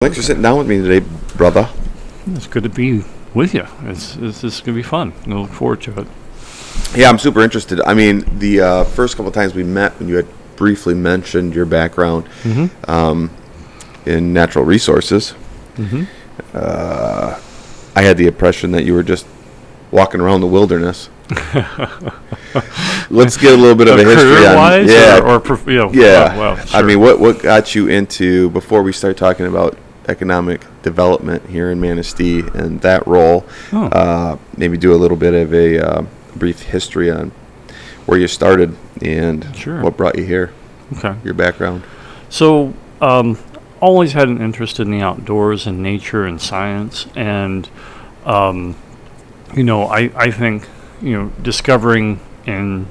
Thanks for sitting down with me today, brother. It's good to be with you. This is going to be fun. I look forward to it. Yeah, I'm super interested. I mean, the first couple of times we met, when you had briefly mentioned your background in natural resources, I had the impression that you were just walking around the wilderness. Let's get a little bit of a history on, well, sure. I mean, what got you into, before we start talking about economic development here in Manistee and that role, maybe do a little bit of a brief history on where you started and what brought you here. Okay. Your background. So, always had an interest in the outdoors and nature and science, and I think discovering in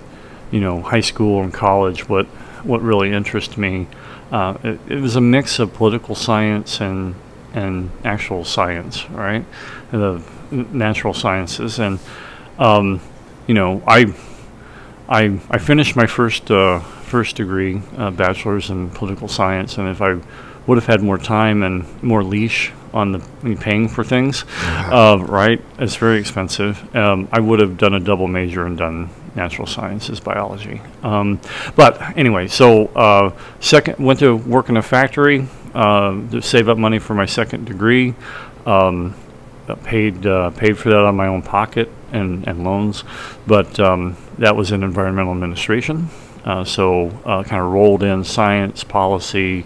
high school and college what really interested me. It was a mix of political science and actual science, right? The natural sciences, and I finished my first degree, bachelor's in political science, and if I would have had more time and more leash on the paying for things, right? It's very expensive. I would have done a double major and done natural sciences, biology. But anyway, so went to work in a factory to save up money for my second degree. Paid for that out of my own pocket and loans, but that was in environmental administration. So kind of rolled in science, policy,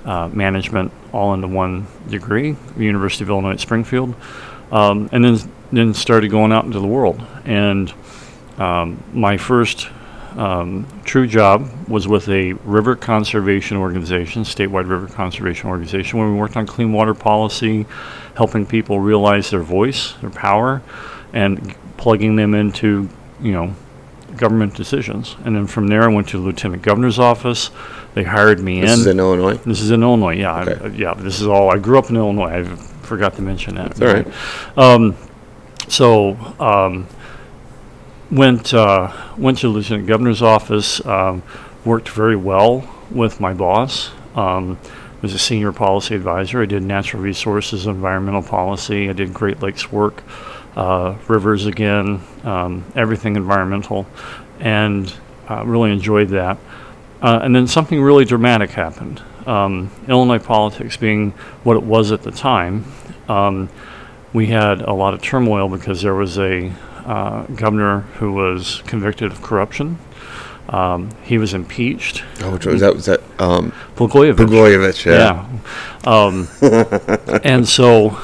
management, all into one degree, University of Illinois at Springfield, and then started going out into the world. And my first true job was with a river conservation organization, statewide river conservation organization, where we worked on clean water policy, helping people realize their voice, their power, and plugging them into, government decisions. And then from there, I went to the lieutenant governor's office. They hired me in. This is in Illinois? This is in Illinois, yeah. Okay. This is all. I grew up in Illinois. I forgot to mention that. That's all right. Went to the lieutenant governor's office. Worked very well with my boss. Was a senior policy advisor. I did natural resources, environmental policy. I did Great Lakes work, rivers again, everything environmental, and really enjoyed that. And then something really dramatic happened. Illinois politics being what it was at the time, we had a lot of turmoil because there was a governor who was convicted of corruption. He was impeached. Oh, which was that? Was that Blagojevich? Blagojevich, yeah. And so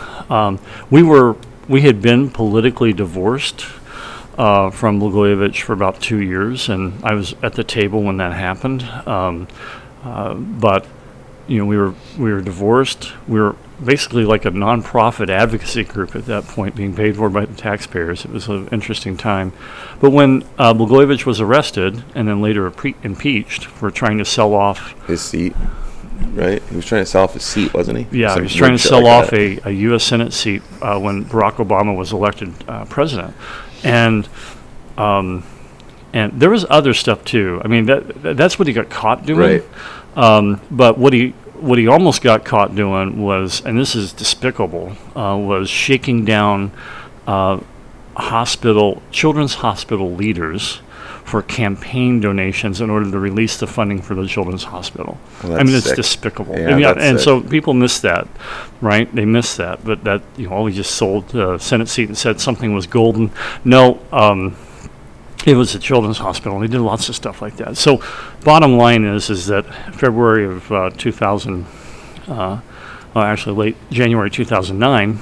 we had been politically divorced from Blagojevich for about 2 years, and I was at the table when that happened. But we were divorced. We were basically like a nonprofit advocacy group at that point, being paid for by the taxpayers. It was an interesting time. But when Blagojevich was arrested and then later impeached for trying to sell off his seat, right? He was trying to sell off his seat, wasn't he? Yeah, he was trying to sell off a U.S. Senate seat when Barack Obama was elected president. And there was other stuff too. I mean, that's what he got caught doing. Right. But what he almost got caught doing was, and this is despicable, was shaking down children's hospital leaders for campaign donations in order to release the funding for the children's hospital. Well, I mean, it's sick. despicable. Yeah, and so people miss that, right? They miss that. But that, he just sold a Senate seat and said something was golden. No, it was a children's hospital. They did lots of stuff like that. So bottom line is that February of 2000, actually late January 2009,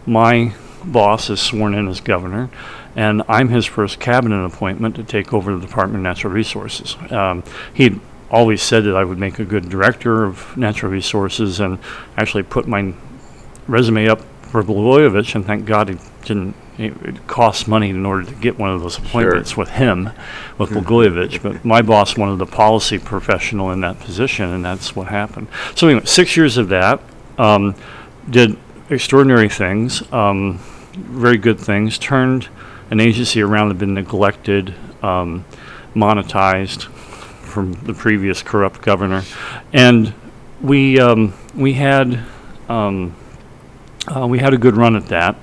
my boss is sworn in as governor, and I'm his first cabinet appointment to take over the Department of Natural Resources. He'd always said that I would make a good director of natural resources, and actually put my resume up for Blagojevich, and thank God it costs money in order to get one of those appointments with him, with Blagojevich. But my boss wanted the policy professional in that position, and that's what happened. So anyway, 6 years of that, did extraordinary things, very good things, turned an agency around that had been neglected, monetized from the previous corrupt governor, and we had a good run at that.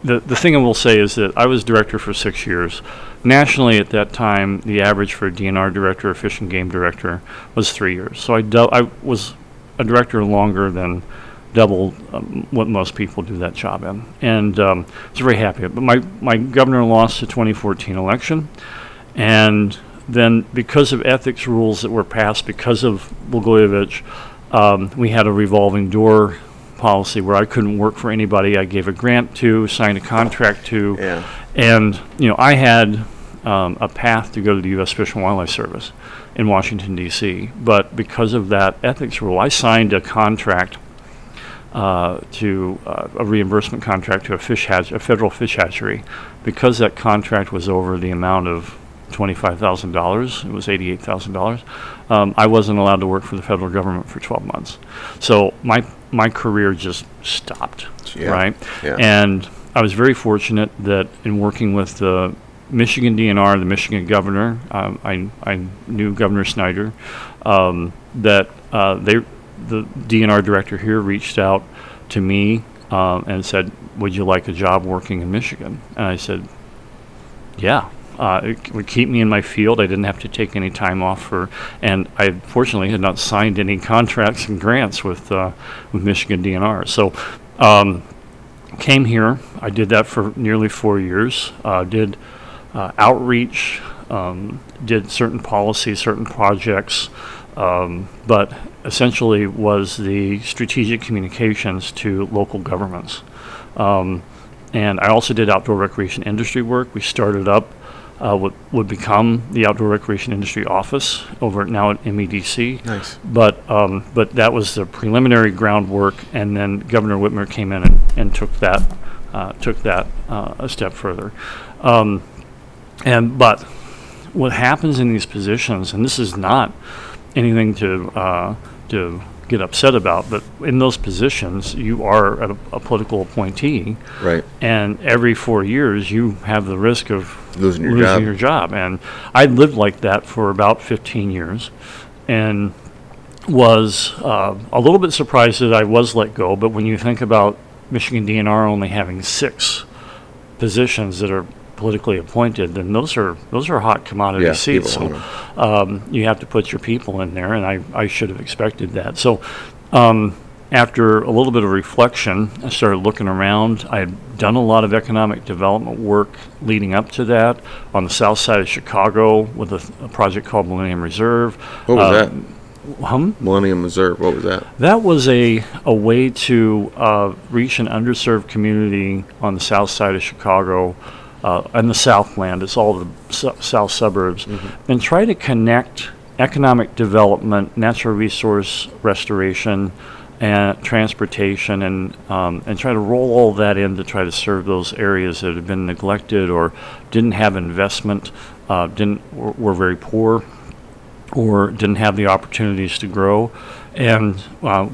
The thing I will say is that I was director for 6 years. Nationally, at that time, the average for a DNR director, a fish and game director, was 3 years. So I was a director longer than double what most people do that job in, and I was very happy. But my governor lost the 2014 election, and then because of ethics rules that were passed because of Blagojevich, we had a revolving door policy where I couldn't work for anybody I gave a grant to, signed a contract to, and I had a path to go to the U.S. Fish and Wildlife Service in Washington, D.C., but because of that ethics rule, I signed a contract to a reimbursement contract to a federal fish hatchery. Because that contract was over the amount of $25,000, it was $88,000, I wasn't allowed to work for the federal government for 12 months. So my career just stopped, right? Yeah. And I was very fortunate that in working with the Michigan DNR, the Michigan governor, I knew Governor Snyder, that the DNR director here reached out to me and said, would you like a job working in Michigan? And I said, yeah. It would keep me in my field. I didn't have to take any time off and I fortunately had not signed any contracts and grants with Michigan DNR. So came here. I did that for nearly 4 years. Did outreach, did certain policies, certain projects, but essentially was the strategic communications to local governments. And I also did outdoor recreation industry work. We started up what would become the Outdoor Recreation Industry Office over now at MEDC. Nice. But that was the preliminary groundwork, and then Governor Whitmer came in and took that a step further. But what happens in these positions, and this is not anything to get upset about, but in those positions, you are a political appointee, right? And every 4 years, you have the risk of losing your job. And I lived like that for about 15 years, and was a little bit surprised that I was let go. But when you think about Michigan DNR only having 6 positions that are politically appointed, then those are hot commodity seats. So you have to put your people in there, and I should have expected that. So after a little bit of reflection, I started looking around. I had done a lot of economic development work leading up to that on the south side of Chicago with a project called Millennium Reserve. What was that? Millennium Reserve, what was that? That was a way to reach an underserved community on the south side of Chicago, and the Southland. It's all the south suburbs, and try to connect economic development, natural resource restoration, and transportation, and try to roll all that in to try to serve those areas that have been neglected or didn't have investment, were very poor, or didn't have the opportunities to grow. And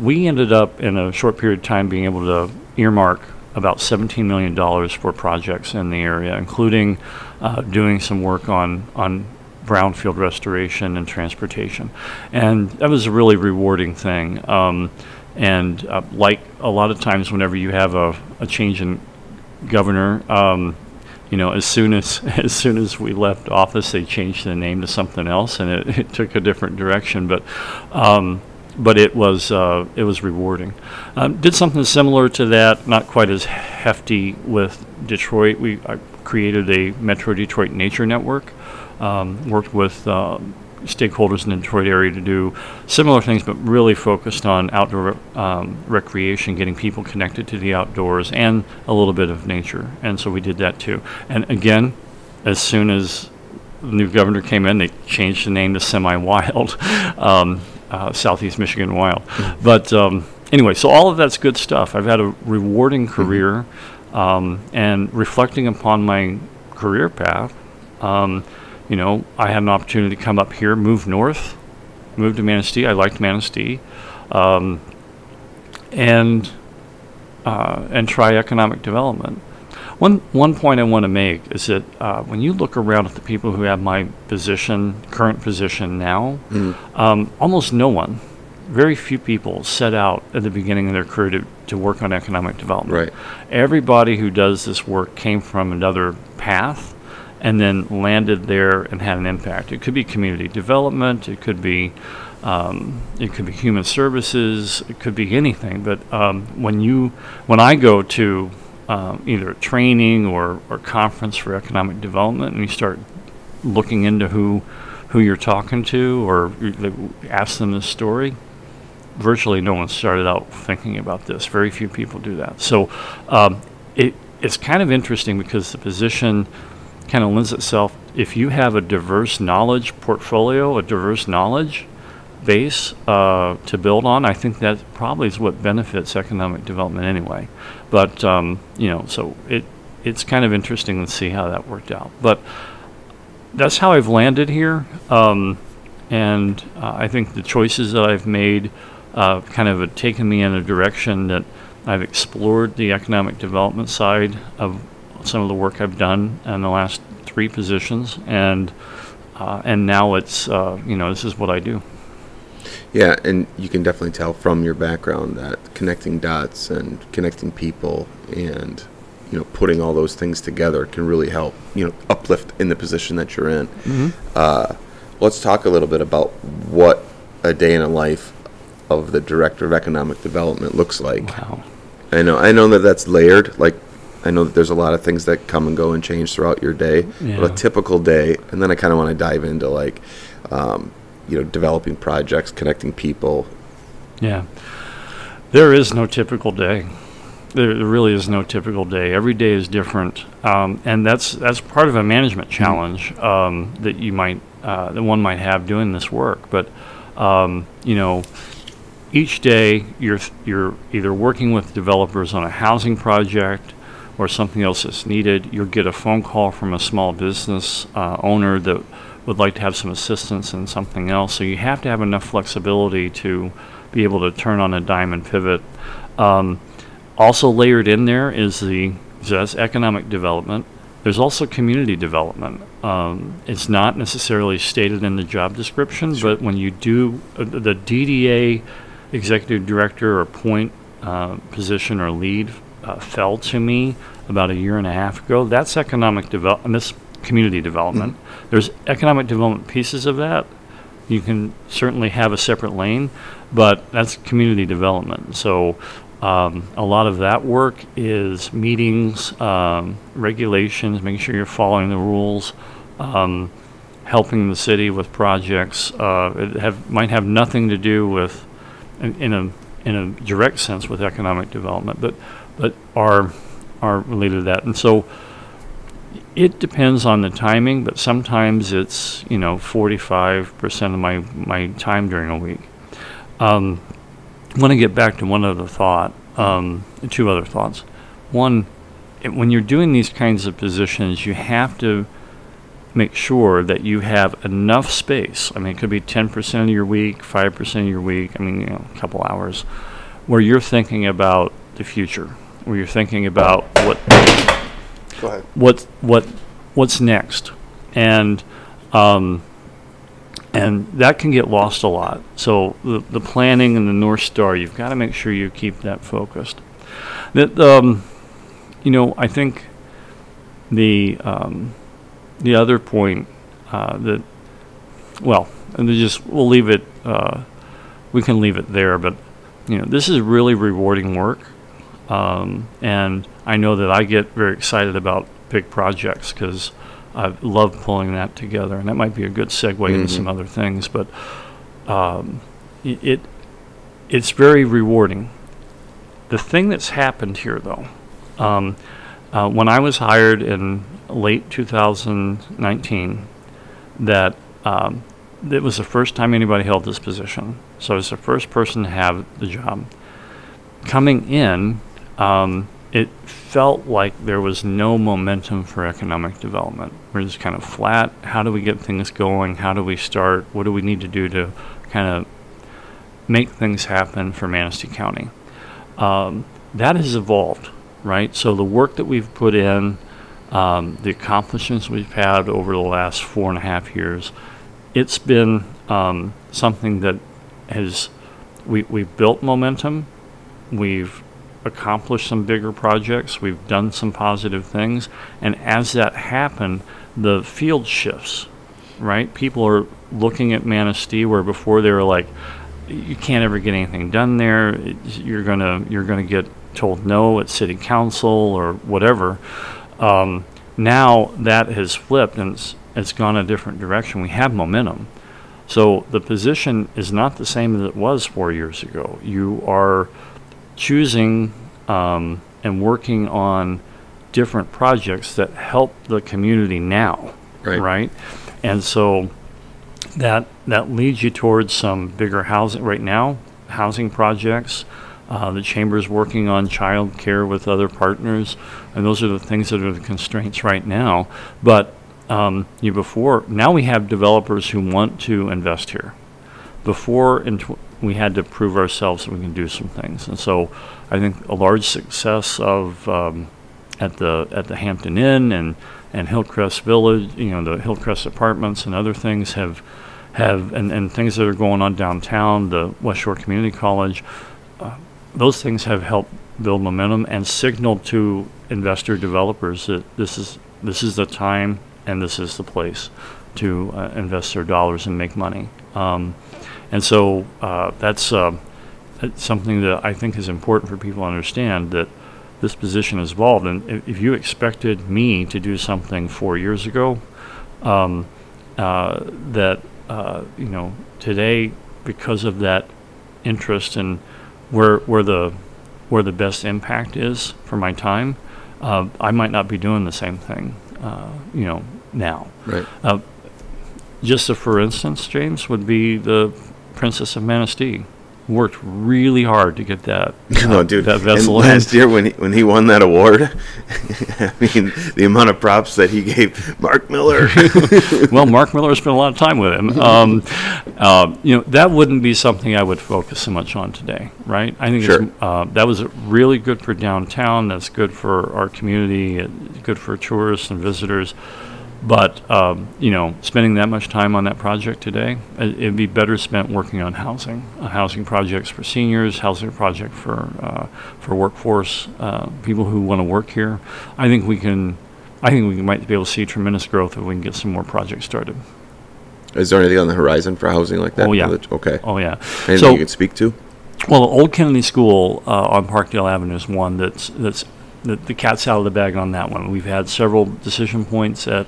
we ended up in a short period of time being able to earmark about $17 million for projects in the area, including doing some work on brownfield restoration and transportation. And that was a really rewarding thing. Like a lot of times whenever you have a change in governor, as soon as we left office, they changed the name to something else, and it took a different direction. But it was rewarding. Did something similar to that, not quite as hefty with Detroit. I created a Metro Detroit Nature Network, worked with stakeholders in the Detroit area to do similar things, but really focused on outdoor recreation, getting people connected to the outdoors and a little bit of nature. And so we did that too. And again, as soon as the new governor came in, they changed the name to Semi-Wild. Southeast Michigan Wild. But anyway, so all of that's good stuff. I've had a rewarding career, and reflecting upon my career path, I had an opportunity to come up here, move north, move to Manistee. I liked Manistee, and try economic development. One point I want to make is that when you look around at the people who have my current position now, almost no one, very few people set out at the beginning of their career to work on economic development. Right. Everybody who does this work came from another path and then landed there and had an impact. It could be community development, it could be human services, it could be anything. But when I go to either a training or conference for economic development, and you start looking into who you're talking to, or you ask them this story, virtually no one started out thinking about this. Very few people do that. So it's kind of interesting because the position kind of lends itself, if you have a diverse knowledge portfolio, a diverse knowledge base to build on, I think that probably is what benefits economic development anyway. But so it's kind of interesting to see how that worked out. But that's how I've landed here, and I think the choices that I've made kind of have taken me in a direction that I've explored the economic development side of some of the work I've done in the last 3 positions, and now it's this is what I do. Yeah, and you can definitely tell from your background that connecting dots and connecting people and putting all those things together can really help uplift in the position that you're in. Let's talk a little bit about what a day in a life of the Director of Economic Development looks like. Wow. I know that that's layered. Like, I know that there's a lot of things that come and go and change throughout your day. Yeah. But a typical day, and then I kind of want to dive into like, developing projects, connecting people. Yeah. There is no typical day. There really is no typical day. Every day is different, and that's part of a management challenge that one might have doing this work. But each day you're either working with developers on a housing project or something else that's needed. You'll get a phone call from a small business owner that would like to have some assistance in something else. So you have to have enough flexibility to be able to turn on a dime and pivot. Also layered in there is that's economic development. There's also community development. It's not necessarily stated in the job description, but when you do the DDA executive director or point position or lead fell to me about 1.5 years ago. That's economic development. That's community development. There's economic development pieces of that. You can certainly have a separate lane, but that's community development. So a lot of that work is meetings, regulations, making sure you're following the rules, helping the city with projects. Might have nothing to do with, in a direct sense, with economic development, but are related to that. And so it depends on the timing, but sometimes it's 45% of my time during a week. I want to get back to one other thought, 2 other thoughts. One, when you're doing these kinds of positions, you have to make sure that you have enough space. I mean, it could be 10% of your week, 5% of your week, a couple hours, where you're thinking about the future, where you're thinking about what's next. And that can get lost a lot. So the planning and the North Star, you've got to make sure you keep that focused. I think the other point we'll leave it. We can leave it there. But this is really rewarding work, and I know that I get very excited about big projects because I love pulling that together, and that might be a good segue into some other things. But it's very rewarding. The thing that's happened here, though, when I was hired in late 2019, that it was the first time anybody held this position. So I was the first person to have the job. Coming in, it felt like there was no momentum for economic development. We're just kind of flat. How do we get things going? How do we start? What do we need to do to kind of make things happen for Manistee County? That has evolved right? So the work that we've put in, the accomplishments we've had over the last 4.5 years, it's been something that we've built momentum, we've accomplished some bigger projects, we've done some positive things, and as that happened, the field shifts, right? People are looking at Manistee where before they were like, you can't ever get anything done there. You're gonna get told no at city council or whatever. Now that has flipped and it's gone a different direction. We have momentum. So the position is not the same as it was 4 years ago. You are choosing and working on different projects that help the community now, right? And so that leads you towards some bigger housing projects. The chamber is working on child care with other partners, and those are the things that are the constraints right now. But now we have developers who want to invest here. Before, we had to prove ourselves that we can do some things, and so I think a large success of at the Hampton Inn and Hillcrest Village, the Hillcrest Apartments and other things have things that are going on downtown, the West Shore Community College. Those things have helped build momentum and signal to investor developers that this is the time and this is the place to invest their dollars and make money. And so that's something that I think is important for people to understand, that this position has evolved. And if you expected me to do something 4 years ago, today, because of that interest and where the best impact is for my time, I might not be doing the same thing, now. Right. Just for instance, James, would be the Princess of Manistee. Worked really hard to get that. Dude. That vessel. And last year when he won that award, I mean, the amount of props that he gave Marc Miller. Well, Marc Miller spent a lot of time with him. That wouldn't be something I would focus so much on today, right? I think that was really good for downtown. That's good for our community. Good for tourists and visitors. But, spending that much time on that project today, it'd be better spent working on housing projects for seniors, housing project for workforce, people who want to work here. I think we might be able to see tremendous growth if we can get some more projects started. Is there anything on the horizon for housing like that? Oh, yeah. Okay. Oh, yeah. Anything you can speak to? Well, the Old Kennedy School on Parkdale Avenue is one that's the cat's out of the bag on that one. We've had several decision points at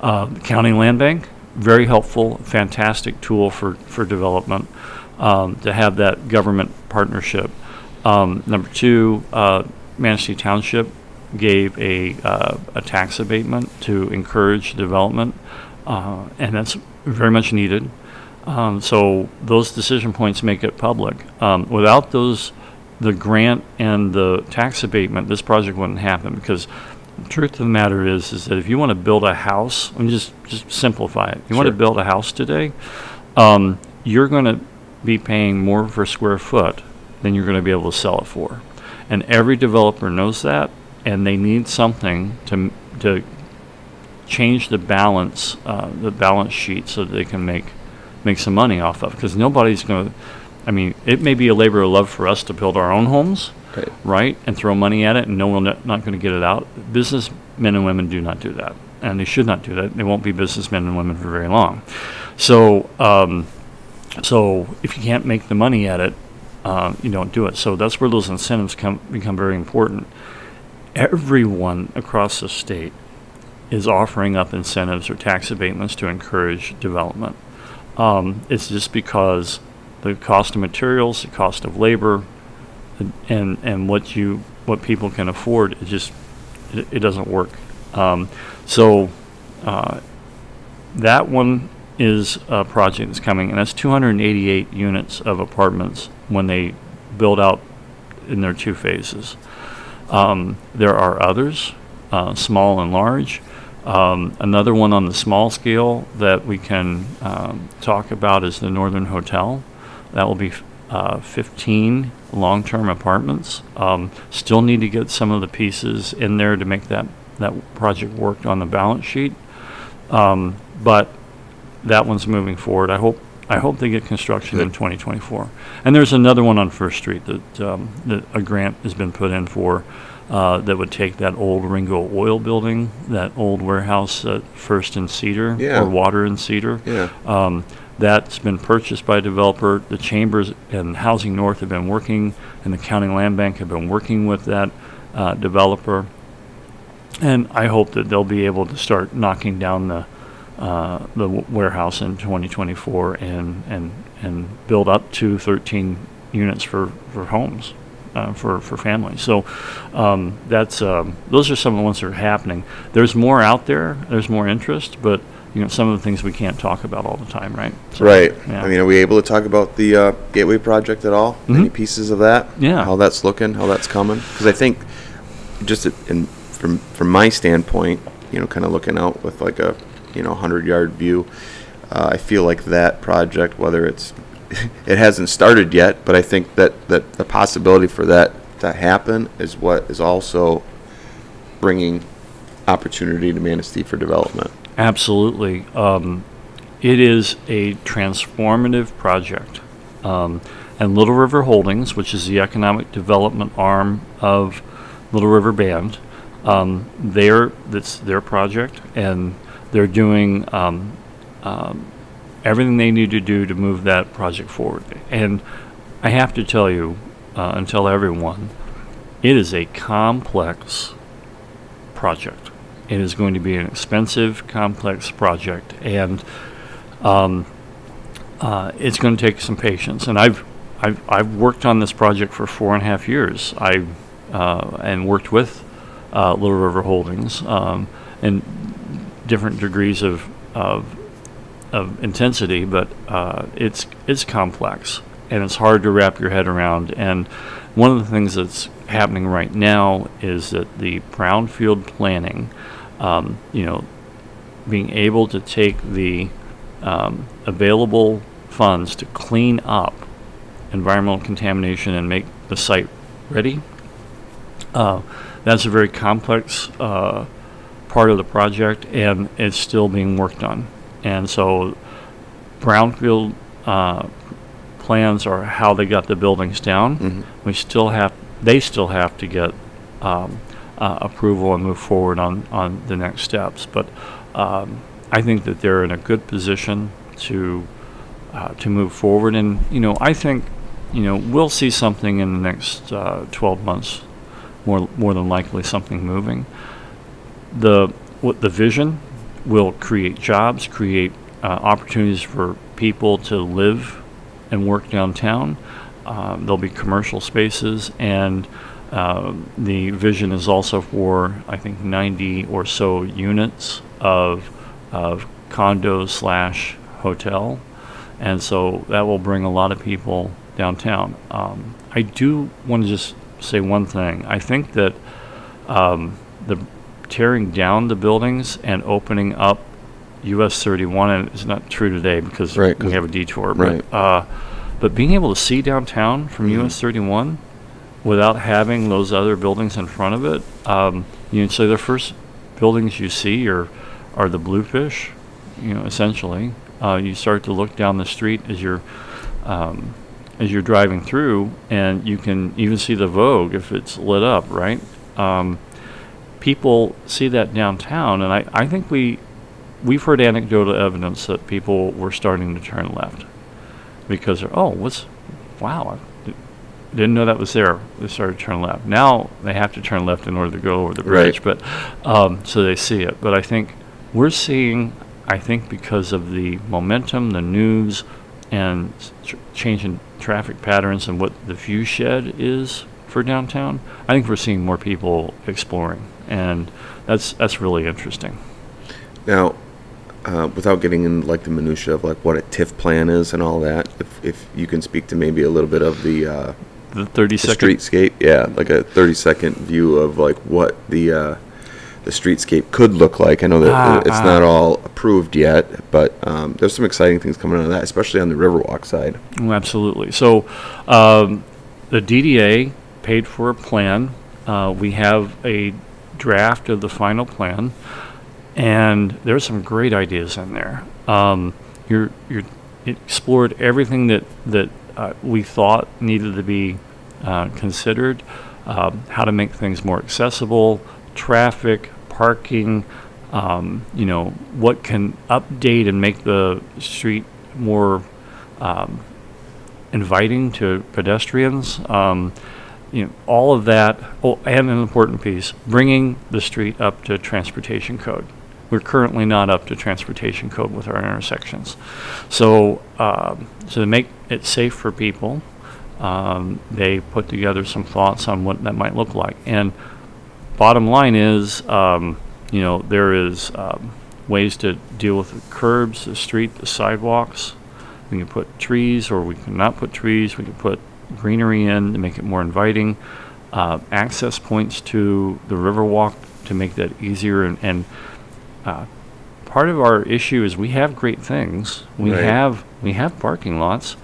County Land Bank. Very helpful, fantastic tool for development to have that government partnership. Number two, Manistee Township gave a tax abatement to encourage development, and that's very much needed. So those decision points make it public. Without the grant and the tax abatement, this project wouldn't happen, because the truth of the matter is that if you want to build a house, let me just simplify it. If you want to build a house today, you're going to be paying more per square foot than you're going to be able to sell it for. And every developer knows that, and they need something to change the balance sheet so that they can make some money off of, because nobody's going to. I mean, it may be a labor of love for us to build our own homes, right, and throw money at it, and no one not going to get it out. Businessmen and women do not do that, and they should not do that. They won't be businessmen and women for very long. So, so if you can't make the money at it, you don't do it. So that's where those incentives become very important. Everyone across the state is offering up incentives or tax abatements to encourage development. It's just because the cost of materials, the cost of labor, and what people can afford, it doesn't work. So that one is a project that's coming, and that's 288 units of apartments when they build out in their 2 phases. There are others, small and large. Another one on the small scale that we can talk about is the Northern Hotel. That will be 15 long-term apartments. Still need to get some of the pieces in there to make that project work on the balance sheet. But that one's moving forward. I hope they get construction in 2024. And there's another one on First Street that a grant has been put in for that would take that old Ringo Oil building, that old warehouse at First and Cedar, or Water and Cedar. That's been purchased by a developer. The Chambers and Housing North have been working, and the County Land Bank have been working with that developer. And I hope that they'll be able to start knocking down the warehouse in 2024 and build up to 13 units for homes, for families. So those are some of the ones that are happening. There's more out there. There's more interest, but some of the things we can't talk about all the time, right? So, right. Yeah. I mean, are we able to talk about the Gateway project at all? Any pieces of that? Yeah. How that's looking? How that's coming? Because I think, just from my standpoint, kind of looking out with like a 100-yard view, I feel like that project, whether it hasn't started yet, but I think that the possibility for that to happen is what is also bringing opportunity to Manistee for development. Absolutely. It is a transformative project. And Little River Holdings, which is the economic development arm of Little River Band, that's their project, and they're doing everything they need to do to move that project forward. And I have to tell you, and tell everyone, it is a complex project. It is going to be an expensive, complex project, and it's going to take some patience. And I've worked on this project for 4.5 years. And worked with Little River Holdings in different degrees of intensity, but it's complex and it's hard to wrap your head around. And one of the things that's happening right now is that the brownfield planning, being able to take the available funds to clean up environmental contamination and make the site ready, that's a very complex part of the project, and it's still being worked on. And so brownfield plans are how they got the buildings down. They still have to get approval and move forward on the next steps. But I think that they're in a good position to move forward. And I think we'll see something in the next 12 months. More than likely something moving. The vision will create jobs, create opportunities for people to live and work downtown. There'll be commercial spaces, and the vision is also for, I think, 90 or so units of condos / hotel, and so that will bring a lot of people downtown. I do want to just say one thing. I think that the tearing down the buildings and opening up US 31, and it's not true today because we have a detour, but being able to see downtown from US 31 without having those other buildings in front of it, so the first buildings you see are the Bluefish, essentially. You start to look down the street as you're driving through, and you can even see the Vogue if it's lit up, right? People see that downtown, and I think we've heard anecdotal evidence that people were starting to turn left because they're, wow, I didn't know that was there. They started to turn left. Now they have to turn left in order to go over the bridge, but so they see it. But I think we're seeing, because of the momentum, the news, and change in traffic patterns and what the view shed is for downtown, I think we're seeing more people exploring, and that's really interesting. Now, without getting in like the minutia of like what a TIF plan is and all that, if you can speak to maybe a little bit of the 30-second streetscape, like a 30-second view of like what the the streetscape could look like. I know that it's not all approved yet, but there's some exciting things coming out of that, especially on the Riverwalk side. Oh, absolutely. So the DDA paid for a plan. We have a draft of the final plan, and there's some great ideas in there. You're explored everything that we thought needed to be considered, how to make things more accessible, traffic, parking, what can update and make the street more inviting to pedestrians. All of that. Oh, and an important piece, bringing the street up to transportation code. We're currently not up to transportation code with our intersections. So to make it safe for people, they put together some thoughts on what that might look like. And bottom line is, there is ways to deal with the curbs, the street, the sidewalks. We can put trees, or we can not put trees. We can put greenery in to make it more inviting. Access points to the Riverwalk to make that easier. And part of our issue is we have great things. We have parking lots.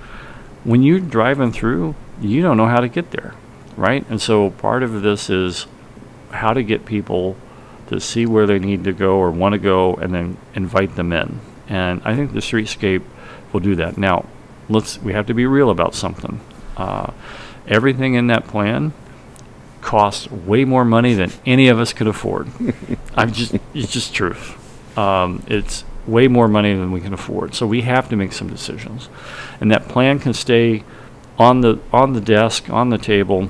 When you're driving through, you don't know how to get there, right? And so part of this is how to get people to see where they need to go or want to go, and then invite them in. And I think the streetscape will do that. Now, we have to be real about something. Everything in that plan costs way more money than any of us could afford. It's just truth. It's way more money than we can afford. So we have to make some decisions. And that plan can stay on the desk, on the table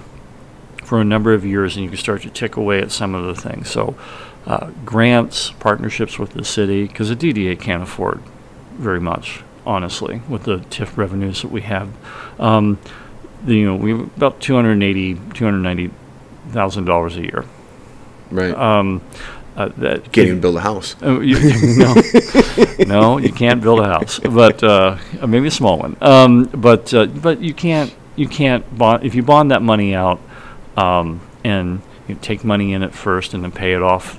for a number of years, and you can start to tick away at some of the things. So grants, partnerships with the city, because the DDA can't afford very much, honestly, with the TIF revenues that we have. We have about $290,000 a year. Right. That you can't even build a house. No, you can't build a house, but maybe a small one. But you can't bond if you bond that money out, and you take money in at first and then pay it off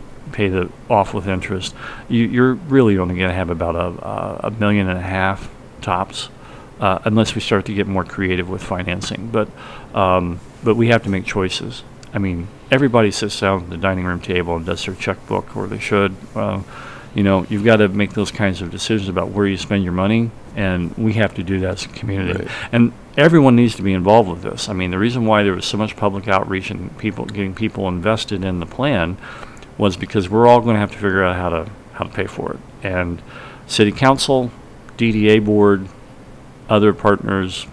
with interest. You're really only going to have about $1.5 million tops, unless we start to get more creative with financing. But we have to make choices. I mean, everybody sits down at the dining room table and does their checkbook, or they should. You've got to make those kinds of decisions about where you spend your money, and we have to do that as a community. Right. And everyone needs to be involved with this. I mean, the reason why there was so much public outreach and getting people invested in the plan was because we're all going to have to figure out how to pay for it. And City Council, DDA board, other partners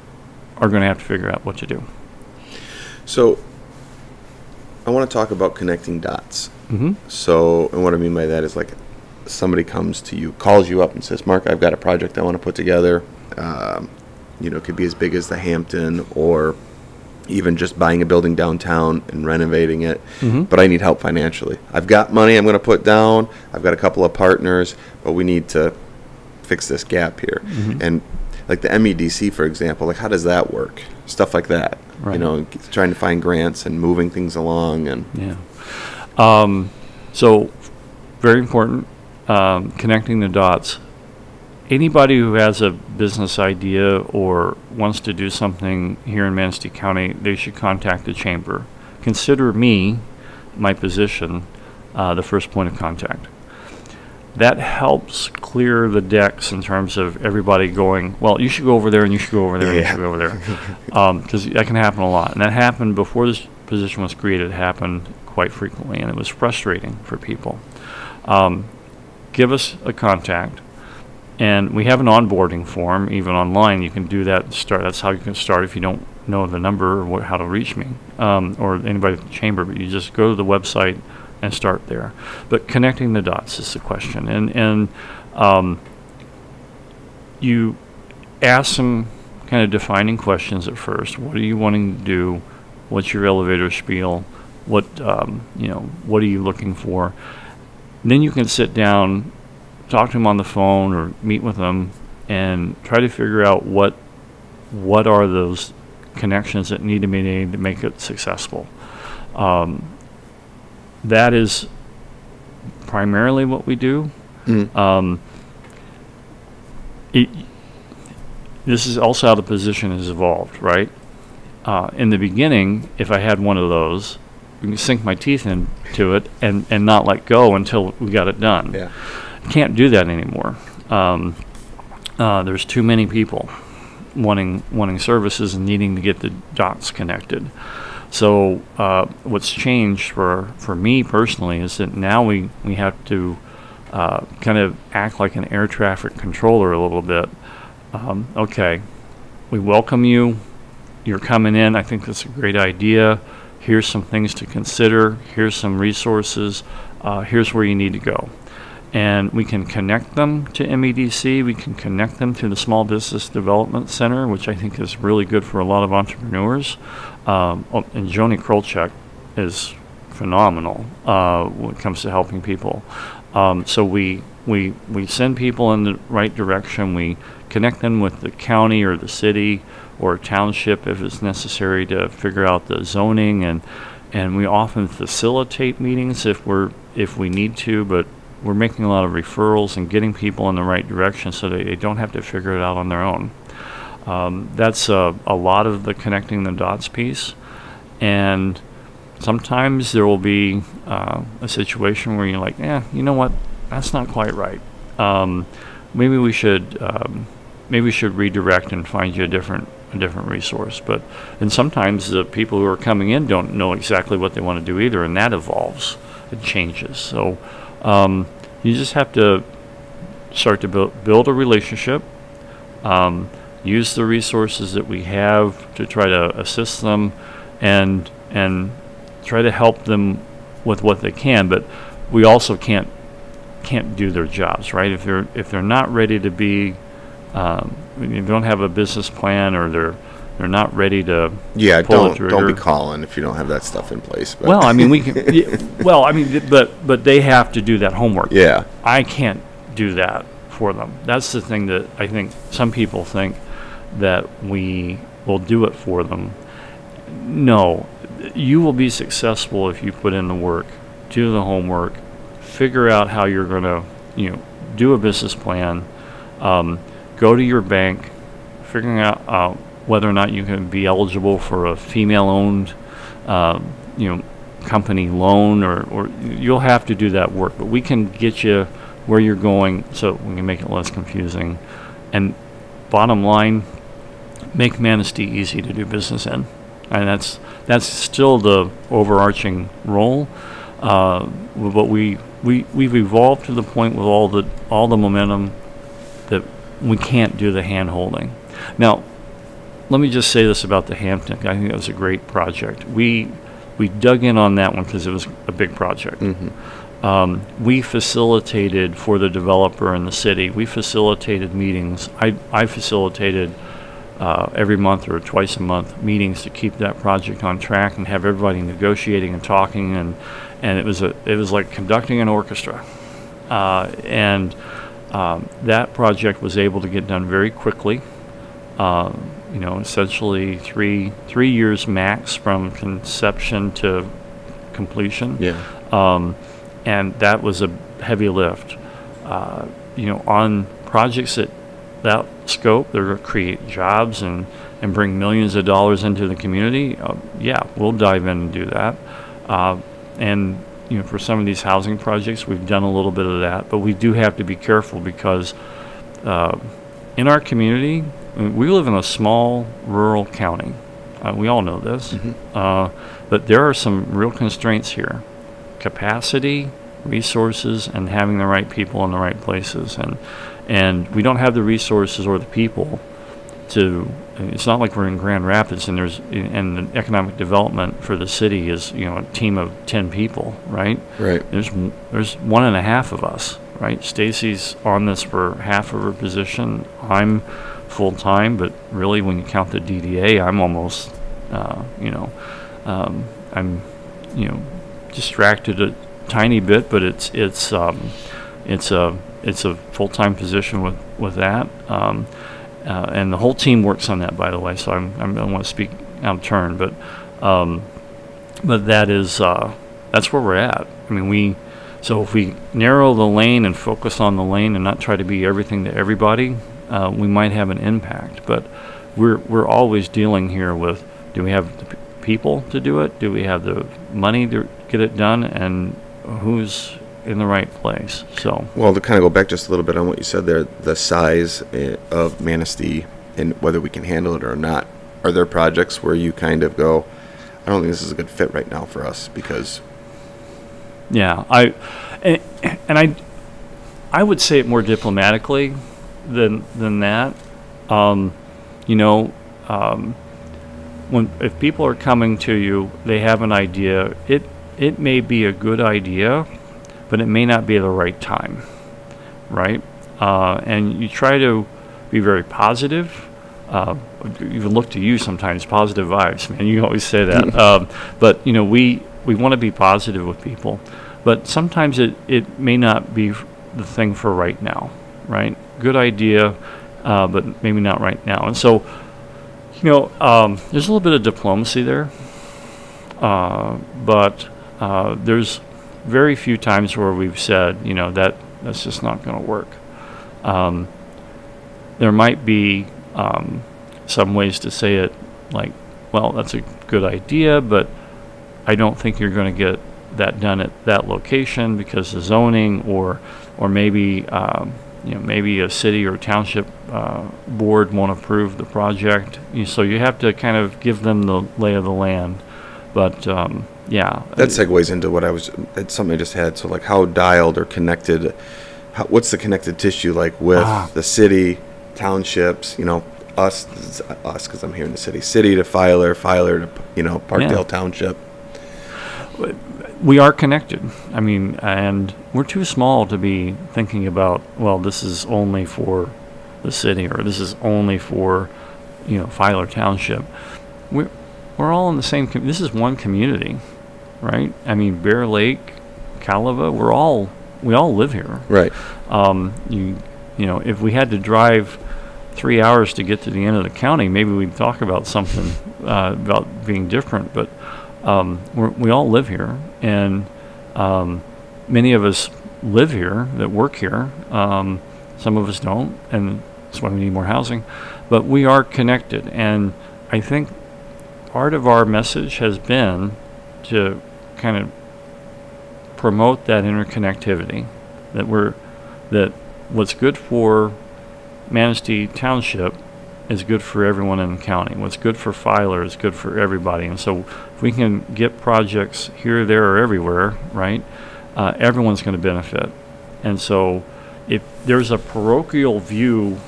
are going to have to figure out what to do. So I want to talk about connecting dots. Mm-hmm. So, and what I mean by that is, like, somebody comes to you, calls you up and says, Mark, I've got a project I want to put together. It could be as big as the Hampton, or even just buying a building downtown and renovating it. Mm-hmm. But I need help financially. I've got money I'm going to put down. I've got a couple of partners, but we need to fix this gap here. Mm-hmm. And like the MEDC, for example, like, how does that work? Stuff like that. Right. Trying to find grants and moving things along. And yeah. So very important, connecting the dots. Anybody who has a business idea or wants to do something here in Manistee County, they should contact the chamber. Consider me, my position, the first point of contact. That helps clear the decks in terms of everybody going, well, you should go over there, and you should go over there, and you should go over there. Because that can happen a lot. And that happened before this position was created. It happened quite frequently, and it was frustrating for people. Give us a contact. And we have an onboarding form, even online. You can do that and start. That's how you can start if you don't know the number or how to reach me, or anybody at the chamber. But you just go to the website and start there. But connecting the dots is the question. And you ask some kind of defining questions at first. What are you wanting to do? What's your elevator spiel? What are you looking for? And then you can sit down, talk to them on the phone or meet with them, and try to figure out what are those connections that need to be made to make it successful. That is primarily what we do. This is also how the position has evolved, right? In the beginning, if I had one of those, I can sink my teeth into it and not let go until we got it done. Yeah. Can't do that anymore. There's too many people wanting services and needing to get the dots connected. So what's changed for me personally is that now we have to kind of act like an air traffic controller a little bit. Okay, we welcome you. You're coming in. I think that's a great idea. Here's some things to consider. Here's some resources. Here's where you need to go. And we can connect them to MEDC. We can connect them to the Small Business Development Center, which I think is really good for a lot of entrepreneurs. And Joni Krolchek is phenomenal when it comes to helping people. So we send people in the right direction. We connect them with the county or the city or township if it's necessary to figure out the zoning, and we often facilitate meetings if we need to, but we're making a lot of referrals and getting people in the right direction so that they don't have to figure it out on their own. That's a lot of the connecting the dots piece, and sometimes there will be a situation where you're like, you know what, that's not quite right. Maybe we should redirect and find you a different resource. And sometimes the people who are coming in don't know exactly what they want to do either, and that evolves, it changes. So you just have to start to build a relationship, use the resources that we have to try to assist them, and try to help them with what they can. But we also can't do their jobs, right? If they're not ready to be, they don't have a business plan, or they're not ready to pull the trigger. Don't be calling if you don't have that stuff in place. But. Well, I mean, we can. But they have to do that homework. Yeah, I can't do that for them. That's the thing that I think some people think that we will do it for them. No, you will be successful if you put in the work, do the homework, figure out how you're going to, do a business plan, go to your bank, figuring out whether or not you can be eligible for a female-owned, company loan, or you'll have to do that work. But we can get you where you're going, so we can make it less confusing. And bottom line, make Manistee easy to do business in, and that's still the overarching role. But we've evolved to the point with all the momentum that we can't do the hand holding. Now, let me just say this about the Hampton. I think that was a great project. We dug in on that one because it was a big project. Mm-hmm. We facilitated for the developer and the city. We facilitated meetings. I facilitated every month or twice a month meetings to keep that project on track and have everybody negotiating and talking, and it was like conducting an orchestra. And that project was able to get done very quickly. Essentially three years max from conception to completion. Yeah. And that was a heavy lift. On projects that scope, they're going to create jobs and bring millions of dollars into the community. We'll dive in and do that. And for some of these housing projects, we've done a little bit of that, but we do have to be careful because in our community, we live in a small rural county. We all know this, mm-hmm. But there are some real constraints here: capacity, resources, and having the right people in the right places. And we don't have the resources or the people to. It's not like we're in Grand Rapids and the economic development for the city is a team of 10 people, right? Right. There's 1.5 of us, right? Stacy's on this for half of her position. I'm full time, but really when you count the DDA, I'm almost I'm distracted a tiny bit, but it's a full time position with that. And the whole team works on that, by the way. So I don't want to speak out of turn, but that is that's where we're at. I mean, So if we narrow the lane and focus on the lane and not try to be everything to everybody, we might have an impact. But we're always dealing here with, do we have the people to do it? Do we have the money to get it done? And who's in the right place? So, well, to kind of go back just a little bit on what you said there, the size of Manistee and whether we can handle it or not. Are there projects where you kind of go, I don't think this is a good fit right now for us because... Yeah, I would say it more diplomatically than that. If people are coming to you, they have an idea. It may be a good idea, but it may not be the right time, right? And you try to be very positive. Even look to you sometimes, positive vibes, man. You always say that. But we want to be positive with people, but sometimes it may not be the thing for right now, right? Good idea, but maybe not right now. And so, there's a little bit of diplomacy there, but there's very few times where we've said, that's just not going to work. There might be some ways to say it, like, well, that's a good idea, but I don't think you're going to get that done at that location because the zoning, or maybe maybe a city or township board won't approve the project. So you have to kind of give them the lay of the land. But yeah, that segues into what it's something I just had. So like, how dialed or connected? What's the connected tissue like with the city, townships? Us because I'm here in the city to Filer to Parkdale Township. We are connected. I mean, and we're too small to be thinking about, well, this is only for the city, or this is only for Filer Township. We're all in the same. This is one community, right? I mean, Bear Lake, Calava, we all live here, right? If we had to drive 3 hours to get to the end of the county, maybe we'd talk about something about being different. But we all live here, and many of us live here that work here. Some of us don't, and that's why we need more housing. But we are connected, and I think part of our message has been to kind of promote that interconnectivity, that what's good for Manistee Township is good for everyone in the county. What's good for Filer is good for everybody. And so if we can get projects here, there, or everywhere, right, everyone's going to benefit. And so if there's a parochial view,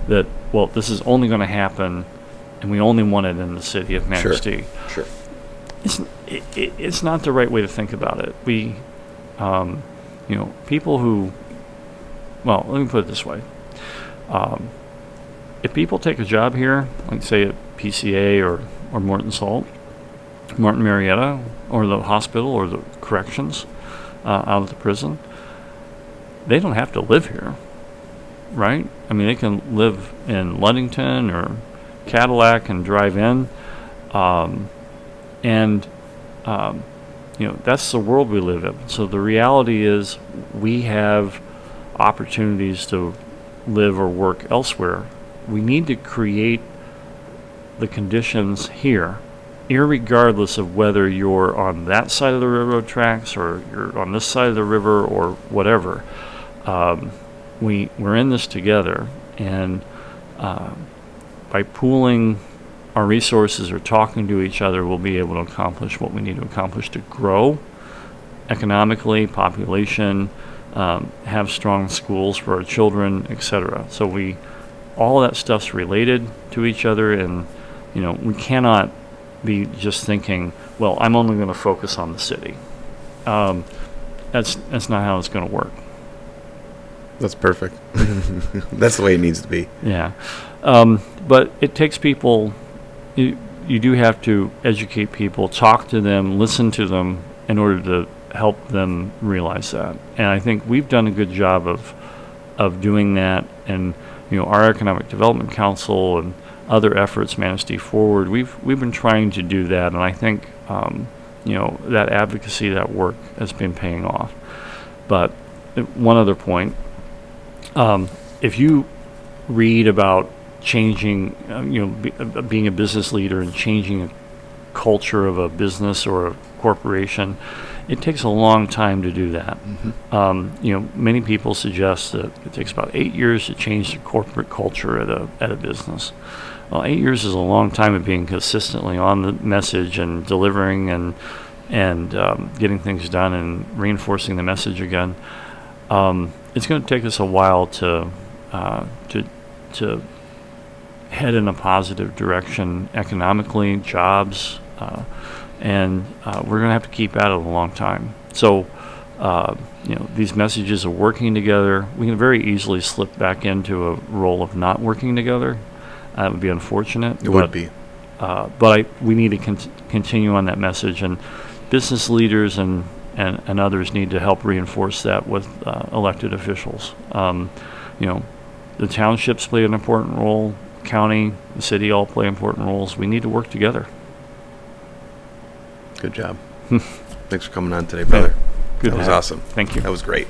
that well, this is only going to happen and we only want it in the city of Manistee. Sure. It's not the right way to think about it. We, people who, well, let me put it this way. If people take a job here, like say at PCA or Morton Salt, Martin Marietta, or the hospital or the corrections out of the prison, they don't have to live here, right? I mean, they can live in Ludington or Cadillac and drive in, that's the world we live in. So the reality is we have opportunities to live or work elsewhere. We need to create the conditions here, irregardless of whether you're on that side of the railroad tracks or you're on this side of the river or whatever. We're in this together, and by pooling our resources or talking to each other, we'll be able to accomplish what we need to accomplish to grow economically, population, have strong schools for our children, etc. So all that stuff's related to each other, and we cannot be just thinking, well, I'm only going to focus on the city. That's not how it's going to work. That's perfect. That's the way it needs to be. Yeah. But it takes people, you do have to educate people, talk to them, listen to them in order to help them realize that. And I think we've done a good job of doing that. And our Economic Development Council and other efforts, Manistee Forward, we've been trying to do that. And I think you know, that advocacy, that work has been paying off. But one other point, if you read about changing, you know, being a business leader and changing a culture of a business or a corporation, it takes a long time to do that. You know, many people suggest that it takes about 8 years to change the corporate culture at a business. Well, 8 years is a long time of being consistently on the message and delivering and getting things done and reinforcing the message again. It's going to take us a while to head in a positive direction economically, jobs, and we're going to have to keep at it a long time. So, you know, these messages are working together. We can very easily slip back into a role of not working together. That would be unfortunate. It would be. But we need to continue on that message, and business leaders and others need to help reinforce that with elected officials. You know, the townships play an important role. County, the city all play important roles. We need to work together. Good job. Thanks for coming on today, brother. Good. That was awesome. Thank you. That was great.